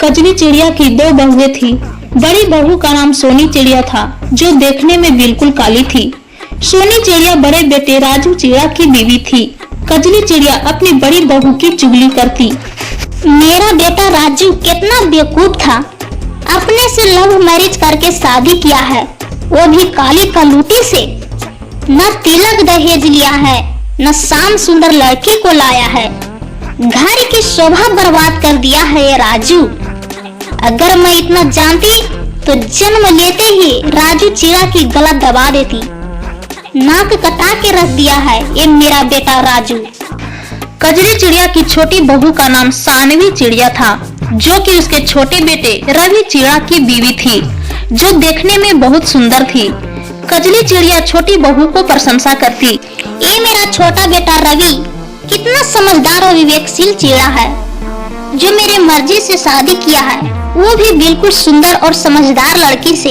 कजली चिड़िया की दो बहुएं थी। बड़ी बहू का नाम सोनी चिड़िया था, जो देखने में बिल्कुल काली थी। सोनी चिड़िया बड़े बेटे राजू चिड़िया की बीवी थी। कजली चिड़िया अपनी बड़ी बहू की चुगली करती। मेरा बेटा राजू कितना बेवकूफ था, अपने से लव मैरिज करके शादी किया है, वो भी काली कलूटी से। न तिलक दहेज लिया है, न शाम सुंदर लड़की को लाया है। घर की शोभा बर्बाद कर दिया है ये राजू। अगर मैं इतना जानती तो जन्म लेते ही राजू चिड़ा की गला दबा देती। नाक कटा के रख दिया है ये मेरा बेटा राजू। कजली चिड़िया की छोटी बहू का नाम सानवी चिड़िया था, जो कि उसके छोटे बेटे रवि चिड़िया की बीवी थी, जो देखने में बहुत सुंदर थी। कजली चिड़िया छोटी बहू को प्रशंसा करती। ये मेरा छोटा बेटा रवि कितना समझदार और विवेकशील चिड़ा है, जो मेरे मर्जी से शादी किया है, वो भी बिल्कुल सुंदर और समझदार लड़की से।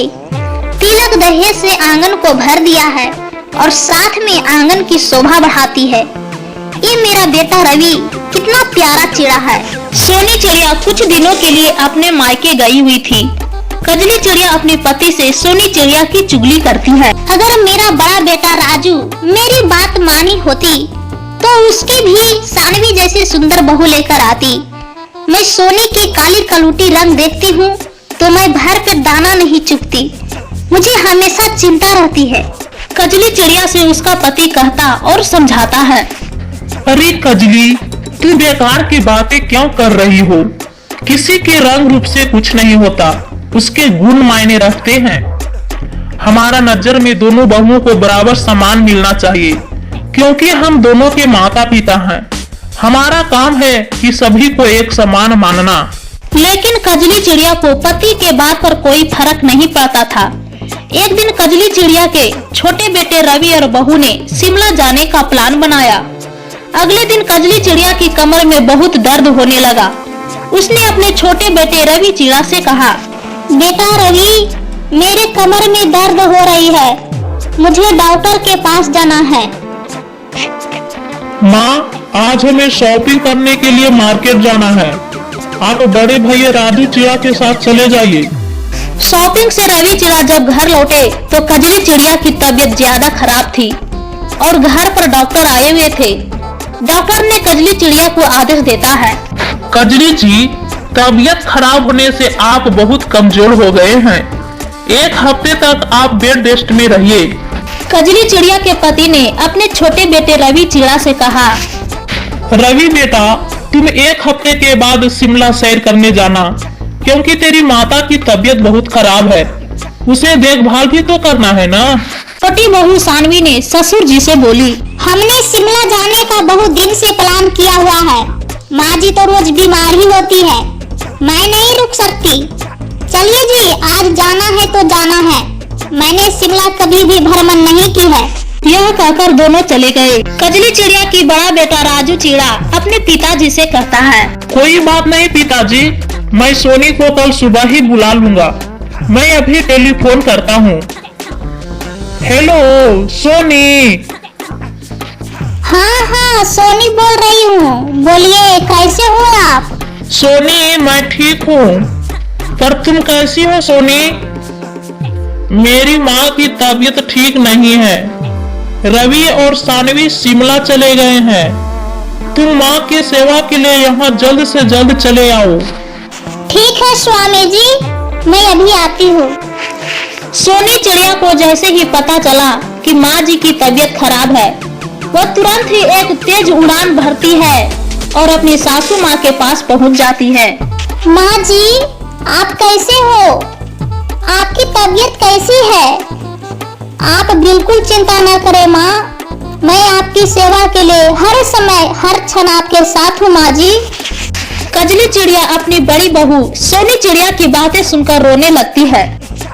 तिलक दहेज से आंगन को भर दिया है और साथ में आंगन की शोभा बढ़ाती है। ये मेरा बेटा रवि कितना प्यारा चिड़ा है। सोनी चिड़िया कुछ दिनों के लिए अपने मायके गई हुई थी। कजली चिड़िया अपने पति से सोनी चिड़िया की चुगली करती है। अगर मेरा बड़ा बेटा राजू मेरी बात मानी होती तो उसकी भी सानवी जैसी सुंदर बहू लेकर आती। मैं सोनी की काली कलूटी रंग देखती हूँ तो मैं भर पे दाना नहीं चुगती, मुझे हमेशा चिंता रहती है। कजली चिड़िया से उसका पति कहता और समझाता है। अरे कजली, तू बेकार की बातें क्यों कर रही हो? किसी के रंग रूप से कुछ नहीं होता, उसके गुण मायने रखते हैं। हमारा नजर में दोनों बहुओं को बराबर सम्मान मिलना चाहिए, क्योंकि हम दोनों के माता पिता हैं। हमारा काम है कि सभी को एक समान मानना। लेकिन कजली चिड़िया को पति के बात पर कोई फर्क नहीं पड़ता था। एक दिन कजली चिड़िया के छोटे बेटे रवि और बहू ने शिमला जाने का प्लान बनाया। अगले दिन कजली चिड़िया की कमर में बहुत दर्द होने लगा। उसने अपने छोटे बेटे रवि चिड़िया से कहा, बेटा रवि, मेरे कमर में दर्द हो रही है, मुझे डॉक्टर के पास जाना है। माँ, आज हमें शॉपिंग करने के लिए मार्केट जाना है। आप बड़े भैया राजू चिड़िया के साथ चले जाइए। शॉपिंग से रवि चिड़िया जब घर लौटे तो कजली चिड़िया की तबीयत ज्यादा खराब थी और घर पर डॉक्टर आए हुए थे। डॉक्टर ने कजली चिड़िया को आदेश देता है। कजली जी, तबीयत खराब होने से आप बहुत कमजोर हो गए हैं। 1 हफ्ते तक आप बेड रेस्ट में रहिए। कजली चिड़िया के पति ने अपने छोटे बेटे रवि चिड़िया से कहा, रवि बेटा, तुम 1 हफ्ते के बाद शिमला सैर करने जाना, क्योंकि तेरी माता की तबीयत बहुत खराब है, उसे देखभाल भी तो करना है ना। छोटी बहू सानवी ने ससुर जी से बोली, हमने शिमला जाने का बहुत दिन से प्लान किया हुआ है। माँ जी तो रोज बीमार ही होती है, मैं नहीं रुक सकती। चलिए जी, आज जाना है तो जाना है, मैंने शिमला कभी भी भ्रमण नहीं की है। यह कहकर दोनों चले गए। कजली चिड़िया की बड़ा बेटा राजू चिड़ा अपने पिताजी से कहता है, कोई बात नहीं पिताजी, मैं सोनी को कल सुबह ही बुला लूंगा। मैं अभी टेलीफोन करता हूँ। हेलो सोनी। हाँ, सोनी बोल रही हूँ, बोलिए, कैसे हो आप? सोनी, मैं ठीक हूँ, पर तुम कैसी हो सोनी? मेरी माँ की तबीयत ठीक नहीं है। रवि और सानवी शिमला चले गए हैं। तुम माँ की सेवा के लिए यहाँ जल्द से जल्द चले आओ। ठीक है स्वामी जी, मैं अभी आती हूँ। सोनी चिड़िया को जैसे ही पता चला कि माँ जी की तबीयत खराब है, वह तुरंत ही एक तेज उड़ान भरती है और अपनी सासू माँ के पास पहुँच जाती है। माँ जी, आप कैसे हो? आपकी तबीयत कैसी है? आप बिल्कुल चिंता न करें माँ, मैं आपकी सेवा के लिए हर समय हर क्षण आपके साथ हूँ माँ जी। कजली चिड़िया अपनी बड़ी बहू सोनी चिड़िया की बातें सुनकर रोने लगती है।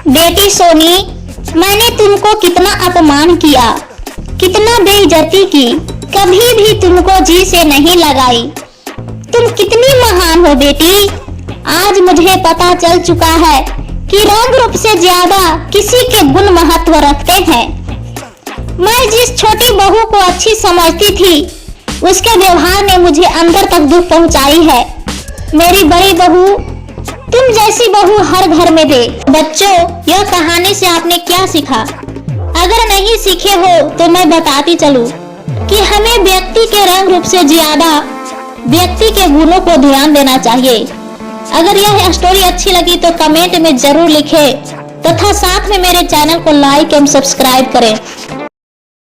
बेटी सोनी, मैंने तुमको कितना अपमान किया, कितना बेइज्जती की, कभी भी तुमको जी से नहीं लगाई। तुम कितनी महान हो बेटी। आज मुझे पता चल चुका है कि रंग रूप से ज्यादा किसी के गुण महत्व रखते हैं। मैं जिस छोटी बहू को अच्छी समझती थी, उसके व्यवहार ने मुझे अंदर तक दुख पहुंचाई है। मेरी बड़ी बहू, ऐसी बहू हर घर में दे। बच्चों, यह कहानी से आपने क्या सीखा? अगर नहीं सीखे हो तो मैं बताती चलूं कि हमें व्यक्ति के रंग रूप से ज्यादा व्यक्ति के गुणों को ध्यान देना चाहिए। अगर यह स्टोरी अच्छी लगी तो कमेंट में जरूर लिखें तथा साथ में मेरे चैनल को लाइक एवं सब्सक्राइब करें।